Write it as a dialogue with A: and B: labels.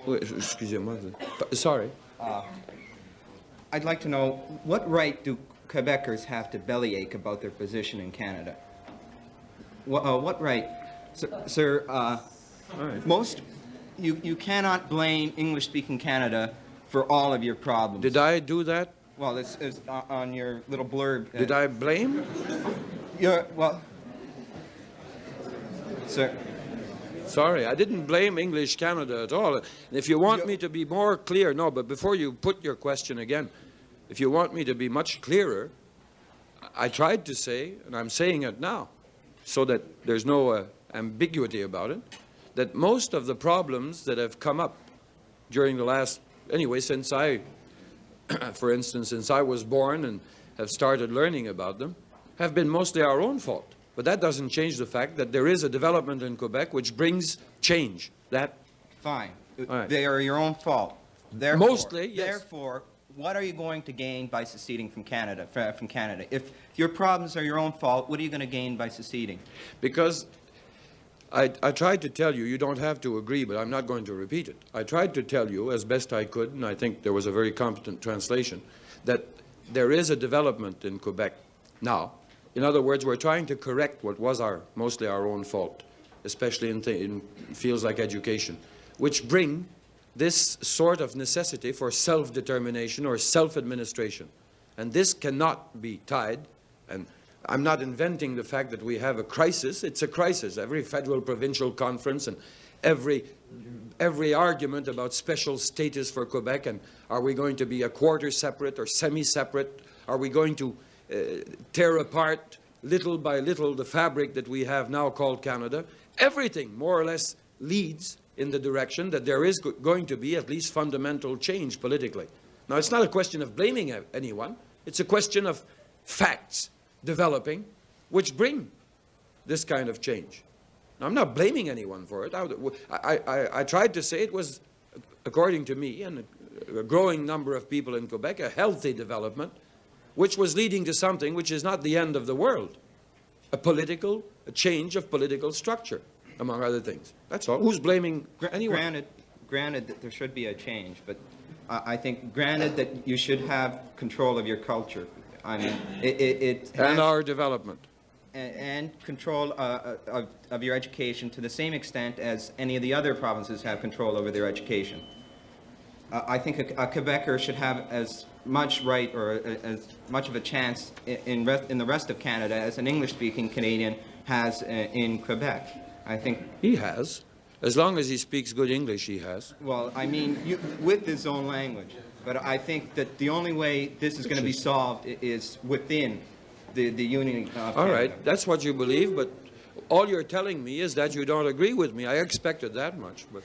A: Excusez-moi. Sorry.
B: I'd like to know, what right do Quebecers have to bellyache about their position in Canada? What right? Sir,
A: Right.
B: You cannot blame English-speaking Canada for all of your problems.
A: Did I do that?
B: Well, it's on your little blurb.
A: Did I blame?
B: Well, sir.
A: Sorry, I didn't blame English Canada at all. If you want me to be more clear, no, but before you put your question again, if you want me to be much clearer, I tried to say, and I'm saying it now, so that there's no ambiguity about it, that most of the problems that have come up during the last, anyway, since I, for instance, since I was born and have started learning about them, have been mostly our own fault. But that doesn't change the fact that there is a development in Quebec which brings change. That
B: Fine.
A: right.
B: They are your own fault. Therefore,
A: Mostly, yes.
B: Therefore, what are you going to gain by seceding from Canada? If your problems are your own fault, what are you going to gain by seceding?
A: Because I tried to tell you, you don't have to agree, but I'm not going to repeat it. I tried to tell you as best I could, and I think there was a very competent translation, that there is a development in Quebec now. In other words, we're trying to correct what was mostly our own fault, especially in fields like education, which bring this sort of necessity for self-determination or self-administration. And this cannot be tied, and I'm not inventing the fact that we have a crisis. It's a crisis. Every federal provincial conference and every argument about special status for Quebec, and are we going to be a quarter separate or semi-separate? Are we going to tear apart little by little the fabric that we have now called Canada? Everything more or less leads in the direction that there is going to be at least fundamental change politically. Now, it's not a question of blaming anyone. It's a question of facts developing which bring this kind of change. Now, I'm not blaming anyone for it. I tried to say it was, according to me and a growing number of people in Quebec, a healthy development which was leading to something which is not the end of the world, a change of political structure, among other things. That's all. Who's blaming anyone?
B: Granted that there should be a change, but I think granted that you should have control of your culture. I mean,
A: and our development.
B: And control of your education to the same extent as any of the other provinces have control over their education. I think a Quebecer should have as much right or as much of a chance in the rest of Canada as an English-speaking Canadian has in Quebec. I think
A: he has. As long as he speaks good English, he has.
B: Well, I mean, with his own language. But I think that the only way this is going to be solved is within the Union of Canada.
A: All right, that's what you believe, but all you're telling me is that you don't agree with me. I expected that much. But